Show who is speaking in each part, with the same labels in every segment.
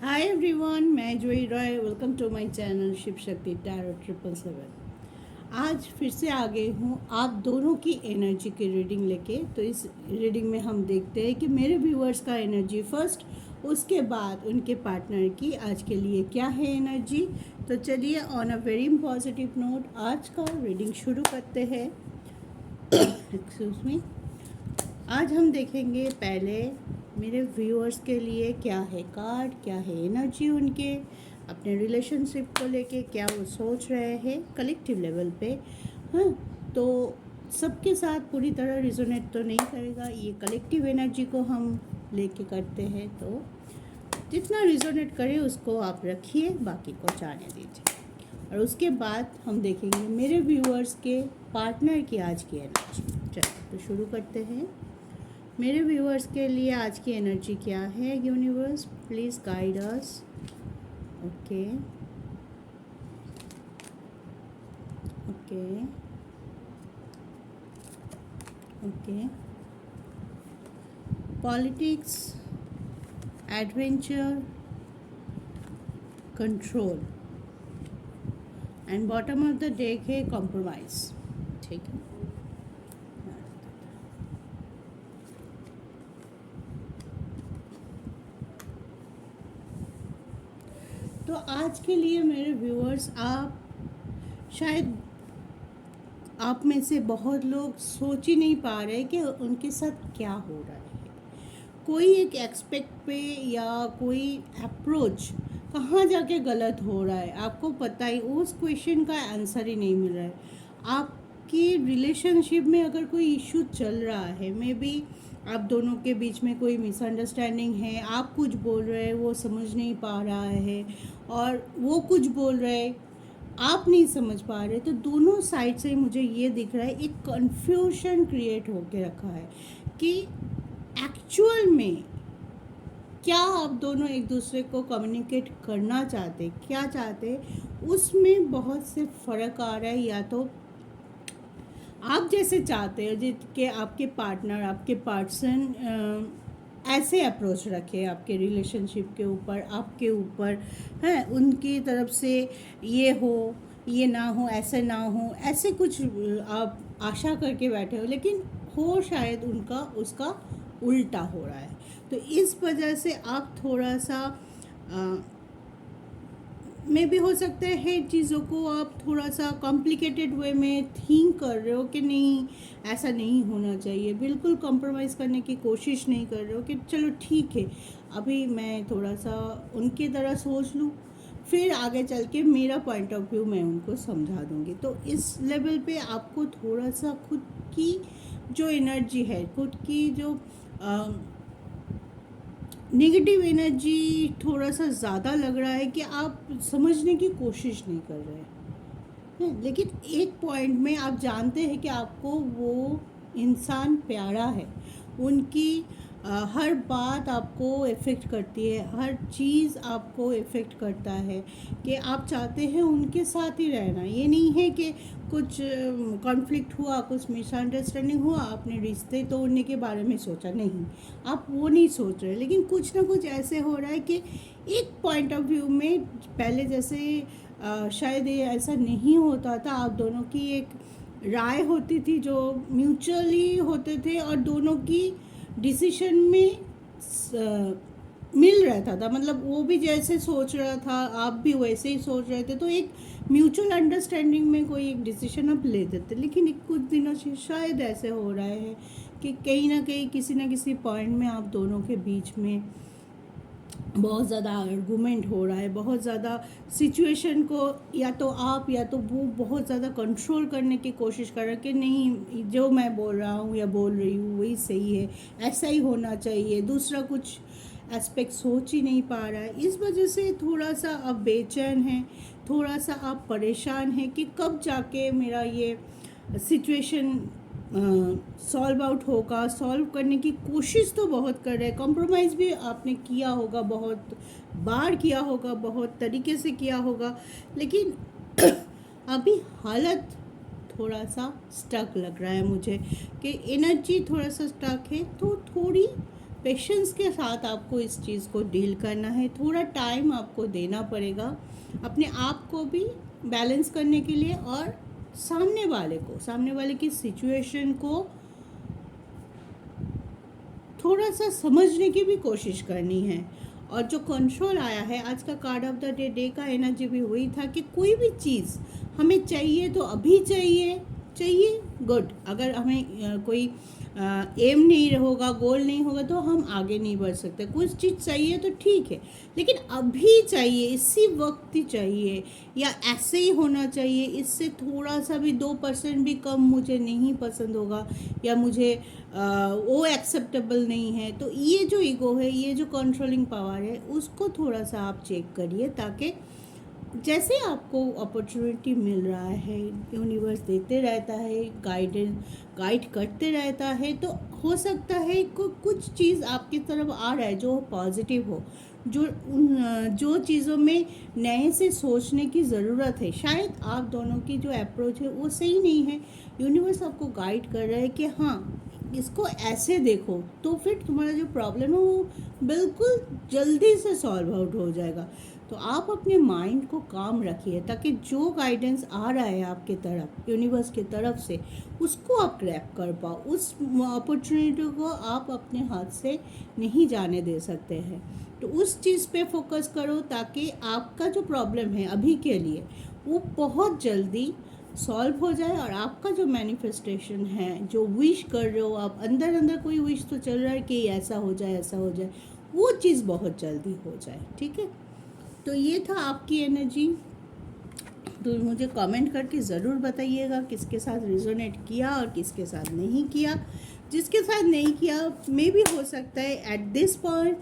Speaker 1: हाय everyone, मैं Joyee Roy. Welcome to my channel Shiv Shakti tarot 777। आज फिर से आ गई हूँ आप दोनों की एनर्जी की रीडिंग लेके। तो इस रीडिंग में हम देखते हैं कि मेरे व्यूअर्स का एनर्जी फर्स्ट, उसके बाद उनके पार्टनर की आज के लिए क्या है एनर्जी। तो चलिए on a very positive note आज का रीडिंग शुरू करते हैं। Excuse me. आज हम देखेंगे पहले मेरे व्यूअर्स के लिए क्या है कार्ड, क्या है एनर्जी उनके अपने रिलेशनशिप को लेके, क्या वो सोच रहे हैं कलेक्टिव लेवल पे। हाँ, तो सबके साथ पूरी तरह रिजोनेट तो नहीं करेगा, ये कलेक्टिव एनर्जी को हम लेके करते हैं। तो जितना रिजोनेट करे उसको आप रखिए, बाकी को जाने दीजिए। और उसके बाद हम देखेंगे मेरे व्यूअर्स के पार्टनर की आज की एनर्जी। चलो तो शुरू करते हैं। मेरे व्यूअर्स के लिए आज की एनर्जी क्या है? Universe please guide us. Okay okay okay. Politics, adventure, control and bottom of the deck है कॉम्प्रोमाइज़। ठीक है। तो आज के लिए मेरे व्यूअर्स, आप शायद आप में से बहुत लोग सोच ही नहीं पा रहे कि उनके साथ क्या हो रहा है। कोई एक एक्सपेक्ट पे या कोई अप्रोच कहाँ जाके गलत हो रहा है, आपको पता ही, उस क्वेश्चन का आंसर ही नहीं मिल रहा है। आपकी रिलेशनशिप में अगर कोई इशू चल रहा है, मे बी आप दोनों के बीच में कोई मिसअंडरस्टैंडिंग है, आप कुछ बोल रहे हैं वो समझ नहीं पा रहा है और वो कुछ बोल रहे हैं आप नहीं समझ पा रहे, तो दोनों साइड से मुझे ये दिख रहा है एक कन्फ्यूजन क्रिएट होके रखा है कि एक्चुअल में क्या आप दोनों एक दूसरे को कम्युनिकेट करना चाहते, क्या चाहते, उसमें बहुत से फ़र्क आ रहा है। या तो आप जैसे चाहते हो कि आपके पार्टनर, आपके पर्सन ऐसे अप्रोच रखे आपके रिलेशनशिप के ऊपर, आपके ऊपर है, उनकी तरफ से ये हो, ये ना हो, ऐसे ना हो, ऐसे कुछ आप आशा करके बैठे हो, लेकिन हो शायद उनका उसका उल्टा हो रहा है। तो इस वजह से आप थोड़ा सा में भी हो सकता है चीज़ों को आप थोड़ा सा कॉम्प्लिकेटेड वे में थिंक कर रहे हो कि नहीं ऐसा नहीं होना चाहिए, बिल्कुल कॉम्प्रोमाइज़ करने की कोशिश नहीं कर रहे हो कि चलो ठीक है अभी मैं थोड़ा सा उनकी तरह सोच लूँ, फिर आगे चल के मेरा पॉइंट ऑफ व्यू मैं उनको समझा दूँगी। तो इस लेवल पे आपको थोड़ा सा खुद की जो एनर्जी है, खुद की जो नेगेटिव एनर्जी थोड़ा सा ज़्यादा लग रहा है कि आप समझने की कोशिश नहीं कर रहे हैं। लेकिन एक पॉइंट में आप जानते हैं कि आपको वो इंसान प्यारा है, उनकी हर बात आपको इफ़ेक्ट करती है, हर चीज़ आपको इफ़ेक्ट करता है कि आप चाहते हैं उनके साथ ही रहना। ये नहीं है कि कुछ कॉन्फ्लिक्ट हुआ, कुछ मिसअंडरस्टैंडिंग हुआ, आपने रिश्ते तोड़ने के बारे में सोचा, नहीं, आप वो नहीं सोच रहे। लेकिन कुछ ना कुछ ऐसे हो रहा है कि एक पॉइंट ऑफ व्यू में पहले जैसे शायद ये ऐसा नहीं होता था, आप दोनों की एक राय होती थी जो म्यूचुअली होते थे और दोनों की डिसीजन में मिल रहता था। मतलब वो भी जैसे सोच रहा था आप भी वैसे ही सोच रहे थे, तो एक म्यूचुअल अंडरस्टैंडिंग में कोई एक डिसीजन आप ले देते। लेकिन कुछ दिनों से शायद ऐसे हो रहा है कि कहीं ना कहीं किसी न किसी पॉइंट में आप दोनों के बीच में बहुत ज़्यादा आर्गूमेंट हो रहा है, बहुत ज़्यादा सिचुएशन को या तो आप या तो वो बहुत ज़्यादा कंट्रोल करने की कोशिश कर रहे हैं कि नहीं जो मैं बोल रहा हूँ या बोल रही हूँ वही सही है, ऐसा ही होना चाहिए, दूसरा कुछ एस्पेक्ट सोच ही नहीं पा रहा है। इस वजह से थोड़ा सा आप बेचैन हैं, थोड़ा सा आप परेशान हैं कि कब जाके मेरा ये सिचुएशन सॉल्व आउट होगा। सॉल्व करने की कोशिश तो बहुत कर रहे हैं, कॉम्प्रोमाइज़ भी आपने किया होगा, बहुत बार किया होगा, बहुत तरीके से किया होगा, लेकिन अभी हालत थोड़ा सा स्टक लग रहा है मुझे कि एनर्जी थोड़ा सा स्टक है। तो थोड़ी पेशेंस के साथ आपको इस चीज़ को डील करना है। थोड़ा टाइम आपको देना पड़ेगा अपने आप को भी बैलेंस करने के लिए, और सामने वाले की सिचुएशन को थोड़ा सा समझने की भी कोशिश करनी है। और जो कंट्रोल आया है आज का कार्ड ऑफ द डे का एनर्जी भी वही था कि कोई भी चीज़ हमें चाहिए तो अभी चाहिए गुड। अगर हमें कोई एम नहीं होगा, गोल नहीं होगा, तो हम आगे नहीं बढ़ सकते। कुछ चीज़ चाहिए तो ठीक है, लेकिन अभी चाहिए, इसी वक्त ही चाहिए, या ऐसे ही होना चाहिए, इससे थोड़ा सा भी 2% भी कम मुझे नहीं पसंद होगा, या मुझे वो एक्सेप्टेबल नहीं है। तो ये जो ईगो है, ये जो कंट्रोलिंग पावर है, उसको थोड़ा सा आप चेक करिए, ताकि जैसे आपको अपॉर्चुनिटी मिल रहा है, यूनिवर्स देते रहता है, गाइड करते रहता है, तो हो सकता है कुछ चीज़ आपकी तरफ आ रहा है जो पॉजिटिव हो, जो चीज़ों में नए से सोचने की ज़रूरत है। शायद आप दोनों की जो अप्रोच है वो सही नहीं है, यूनिवर्स आपको गाइड कर रहा है कि हाँ इसको ऐसे देखो, तो फिर तुम्हारा जो प्रॉब्लम है वो बिल्कुल जल्दी से सॉल्व आउट हो जाएगा। तो आप अपने माइंड को काम रखिए, ताकि जो गाइडेंस आ रहा है आपके तरफ, यूनिवर्स की तरफ से, उसको आप ग्रैब कर पाओ। उस अपॉर्चुनिटी को आप अपने हाथ से नहीं जाने दे सकते हैं। तो उस चीज़ पे फोकस करो, ताकि आपका जो प्रॉब्लम है अभी के लिए वो बहुत जल्दी सॉल्व हो जाए, और आपका जो मैनिफेस्टेशन है, जो विश कर रहे हो आप, अंदर अंदर कोई विश तो चल रहा है कि ऐसा हो जाए, वो चीज़ बहुत जल्दी हो जाए। ठीक है, तो ये था आपकी एनर्जी। तो मुझे कमेंट करके ज़रूर बताइएगा किसके साथ रिजोनेट किया और किसके साथ नहीं किया। जिसके साथ नहीं किया, मे भी हो सकता है एट दिस पॉइंट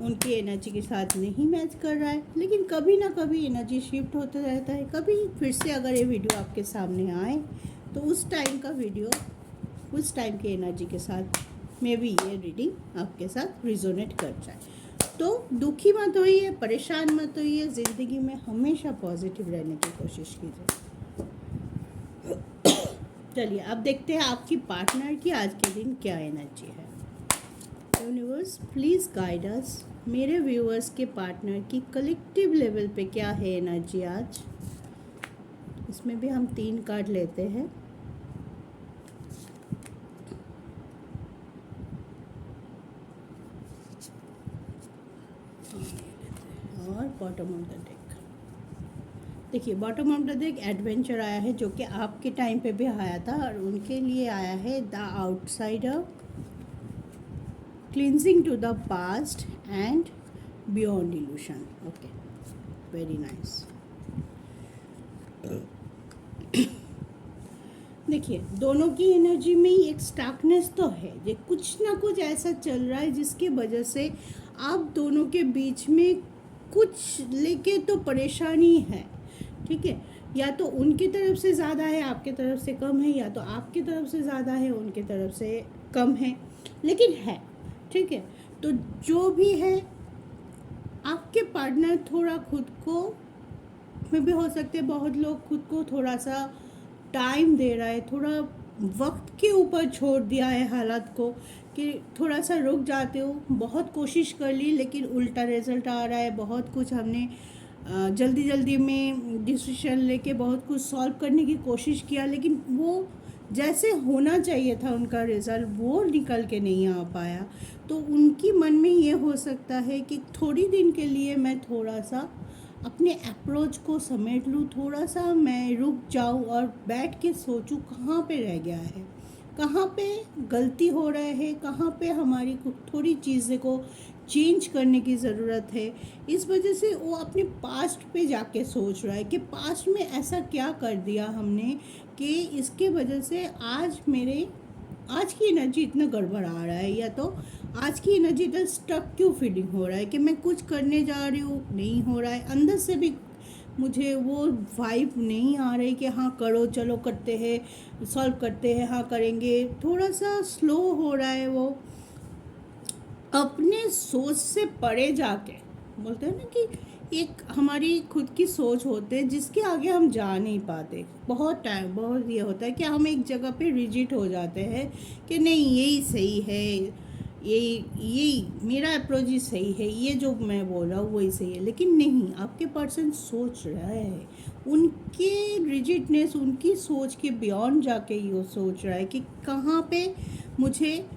Speaker 1: उनकी एनर्जी के साथ नहीं मैच कर रहा है, लेकिन कभी ना कभी एनर्जी शिफ्ट होता रहता है। कभी फिर से अगर ये वीडियो आपके सामने आए, तो उस टाइम का वीडियो उस टाइम की एनर्जी के साथ मे भी ये रीडिंग आपके साथ रिजोनेट कर जाए। तो दुखी मत होइए, परेशान मत होइए, ज़िंदगी में हमेशा पॉजिटिव रहने की कोशिश कीजिए। चलिए अब देखते हैं आपकी पार्टनर की आज के दिन क्या एनर्जी है। यूनिवर्स प्लीज़ गाइड अस, मेरे व्यूअर्स के पार्टनर की कलेक्टिव लेवल पे क्या है एनर्जी आज। इसमें भी हम 3 कार्ड लेते हैं। और बॉटम ऑफ द डेक, देखिए bottom of the deck adventure आया है, जो कि आपके टाइम पे भी आया था, और उनके लिए आया है the outsider, cleansing to the past and beyond illusion. Okay, very nice. देखिए दोनों की एनर्जी में ही एक स्टार्कनेस तो है, ये कुछ ना कुछ ऐसा चल रहा है जिसकी वजह से आप दोनों के बीच में कुछ लेके तो परेशानी है। ठीक है, या तो उनकी तरफ से ज़्यादा है, आपकी तरफ से कम है, या तो आपकी तरफ से ज़्यादा है, उनकी तरफ से कम है, लेकिन है। ठीक है, तो जो भी है, आपके पार्टनर थोड़ा खुद को, में भी हो सकते हैं बहुत लोग खुद को थोड़ा सा टाइम दे रहा है, थोड़ा वक्त के ऊपर छोड़ दिया है हालात को, कि थोड़ा सा रुक जाते हो। बहुत कोशिश कर ली लेकिन उल्टा रिजल्ट आ रहा है। बहुत कुछ हमने जल्दी में डिसीजन लेके बहुत कुछ सॉल्व करने की कोशिश किया, लेकिन वो जैसे होना चाहिए था उनका रिज़ल्ट वो निकल के नहीं आ पाया। तो उनकी मन में ये हो सकता है कि थोड़ी दिन के लिए मैं थोड़ा सा अपने अप्रोच को समेट लूँ, थोड़ा सा मैं रुक जाऊँ और बैठ के सोचूं कहाँ पे रह गया है, कहाँ पे गलती हो रहा है, कहाँ पे हमारी थोड़ी चीज़ें को चेंज करने की ज़रूरत है। इस वजह से वो अपने पास्ट पे जाके सोच रहा है कि पास्ट में ऐसा क्या कर दिया हमने कि इसके वजह से आज की एनर्जी इतना गड़बड़ आ रहा है, या तो आज की एनर्जी इतना स्टक क्यों फीलिंग हो रहा है कि मैं कुछ करने जा रही हूँ नहीं हो रहा है, अंदर से भी मुझे वो वाइब नहीं आ रही कि हाँ करो, चलो करते हैं, सॉल्व करते हैं, हाँ करेंगे। थोड़ा सा स्लो हो रहा है वो, अपने सोच से परे जाके, बोलते हैं ना कि एक हमारी खुद की सोच होते है जिसके आगे हम जा नहीं पाते। बहुत ये होता है कि हम एक जगह पे रिजिड हो जाते हैं कि नहीं यही सही है, ये मेरा अप्रोच ही सही है, ये जो मैं बोल रहा हूँ वही सही है, लेकिन नहीं, आपके पर्सन सोच रहा है, उनके रिजिडनेस, उनकी सोच के बियॉन्ड जाके ये सोच रहा है कि कहाँ पे मुझे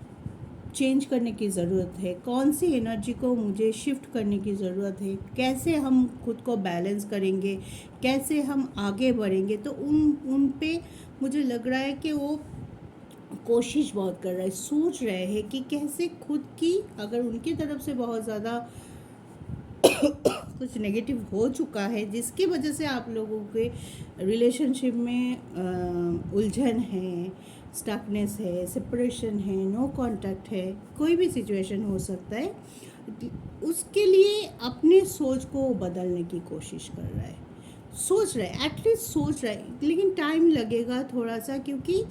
Speaker 1: चेंज करने की ज़रूरत है, कौन सी एनर्जी को मुझे शिफ्ट करने की ज़रूरत है, कैसे हम खुद को बैलेंस करेंगे, कैसे हम आगे बढ़ेंगे। तो उन पे मुझे लग रहा है कि वो कोशिश बहुत कर रहा है, सोच रहे हैं कि कैसे खुद की, अगर उनकी तरफ से बहुत ज़्यादा कुछ नेगेटिव हो चुका है जिसकी वजह से आप लोगों के रिलेशनशिप में उलझन है, स्टकनेस है, सेपरेशन है, नो कांटेक्ट है, कोई भी सिचुएशन हो सकता है, उसके लिए अपने सोच को बदलने की कोशिश कर रहा है, सोच रहा है, एटलीस्ट सोच रहा है, लेकिन टाइम लगेगा थोड़ा सा, क्योंकि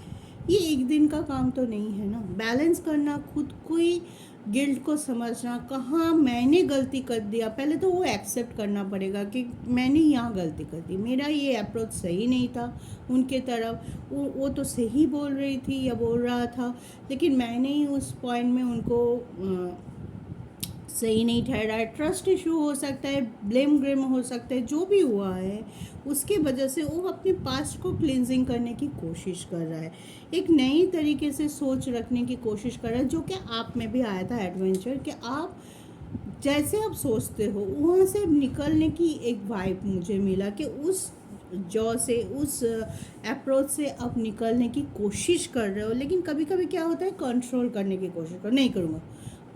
Speaker 1: ये एक दिन का काम तो नहीं है ना। बैलेंस करना, खुद को ही गिल्ट को समझना, कहाँ मैंने गलती कर दिया, पहले तो वो एक्सेप्ट करना पड़ेगा कि मैंने यहाँ गलती कर दी, मेरा ये अप्रोच सही नहीं था उनके तरफ, वो तो सही बोल रही थी या बोल रहा था, लेकिन मैंने ही उस पॉइंट में उनको सही नहीं ठहरा है। ट्रस्ट इशू हो सकता है, ब्लेम ग्रेम हो सकता है, जो भी हुआ है उसके वजह से वो अपने पास्ट को क्लिनजिंग करने की कोशिश कर रहा है, एक नई तरीके से सोच रखने की कोशिश कर रहा है, जो कि आप में भी आया था एडवेंचर, कि आप जैसे आप सोचते हो वहाँ से निकलने की एक वाइब मुझे मिला, कि उस जॉ से, उस अप्रोच से आप निकलने की कोशिश कर रहे हो, लेकिन कभी कभी क्या होता है, कंट्रोल करने की कोशिश कर, नहीं करूँगा,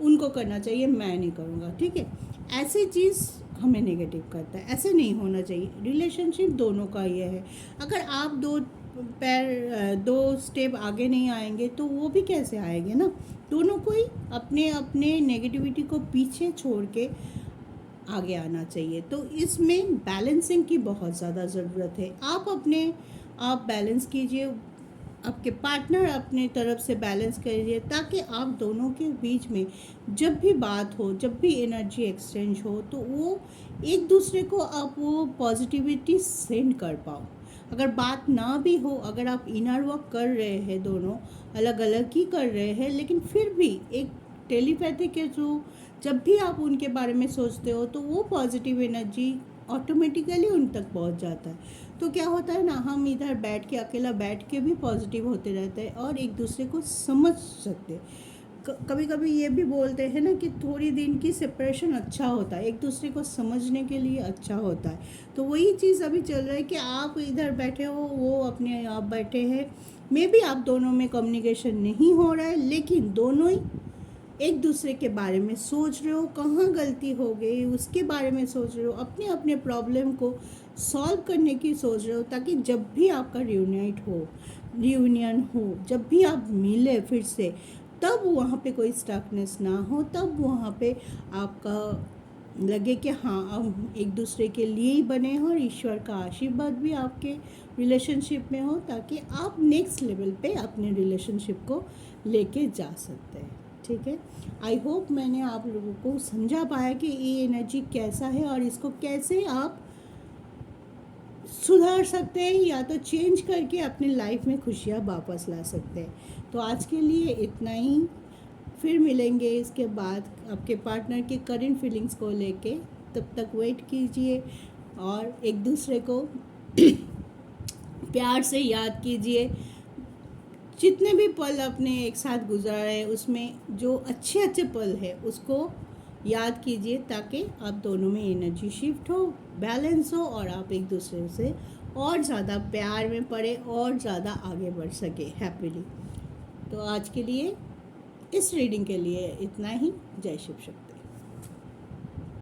Speaker 1: उनको करना चाहिए, मैं नहीं करूँगा, ठीक है, ऐसी चीज़ हमें नेगेटिव करता है, ऐसे नहीं होना चाहिए। रिलेशनशिप दोनों का ये है, अगर आप दो स्टेप आगे नहीं आएंगे तो वो भी कैसे आएंगे ना, दोनों को ही अपने अपने नेगेटिविटी को पीछे छोड़ के आगे आना चाहिए। तो इसमें बैलेंसिंग की बहुत ज़्यादा ज़रूरत है, आप बैलेंस कीजिए, आपके पार्टनर अपने तरफ से बैलेंस करिए, ताकि आप दोनों के बीच में जब भी बात हो, जब भी एनर्जी एक्सचेंज हो, तो वो एक दूसरे को आप वो पॉजिटिविटी सेंड कर पाओ। अगर बात ना भी हो, अगर आप इनर वर्क कर रहे हैं, दोनों अलग अलग ही कर रहे हैं, लेकिन फिर भी एक टेलीपैथी के थ्रू जब भी आप उनके बारे में सोचते हो तो वो पॉजिटिव एनर्जी ऑटोमेटिकली उन तक पहुंच जाता है। तो क्या होता है ना, हम इधर बैठ के, अकेला बैठ के भी पॉजिटिव होते रहते हैं और एक दूसरे को समझ सकते हैं। कभी कभी ये भी बोलते हैं ना कि थोड़ी दिन की सेपरेशन अच्छा होता है, एक दूसरे को समझने के लिए अच्छा होता है। तो वही चीज़ अभी चल रहा है कि आप इधर बैठे हो, वो अपने आप बैठे हैं, मे बी आप दोनों में कम्युनिकेशन नहीं हो रहा है, लेकिन दोनों ही एक दूसरे के बारे में सोच रहे हो, कहाँ गलती हो गई उसके बारे में सोच रहे हो, अपने अपने प्रॉब्लम को सॉल्व करने की सोच रहे हो, ताकि जब भी आपका रियूनियन हो, जब भी आप मिले फिर से, तब वहाँ पे कोई स्टकनेस ना हो, तब वहाँ पे आपका लगे कि हाँ अब एक दूसरे के लिए ही बने हो और ईश्वर का आशीर्वाद भी आपके रिलेशनशिप में हो, ताकि आप नेक्स्ट लेवल पे अपने रिलेशनशिप को लेके जा सकते हैं। ठीक है, आई होप मैंने आप लोगों को समझा पाया कि ये एनर्जी कैसा है और इसको कैसे आप सुधार सकते हैं, या तो चेंज करके अपनी लाइफ में खुशियाँ वापस ला सकते हैं। तो आज के लिए इतना ही, फिर मिलेंगे इसके बाद आपके पार्टनर के करंट फीलिंग्स को लेके। तब तक वेट कीजिए और एक दूसरे को प्यार से याद कीजिए, जितने भी पल अपने एक साथ गुजारे उसमें जो अच्छे अच्छे पल है उसको याद कीजिए, ताकि आप दोनों में एनर्जी शिफ्ट हो, बैलेंस हो और आप एक दूसरे से और ज़्यादा प्यार में पड़े और ज़्यादा आगे बढ़ सके हैप्पीली। तो आज के लिए, इस रीडिंग के लिए इतना ही। जय शिव शक्ति।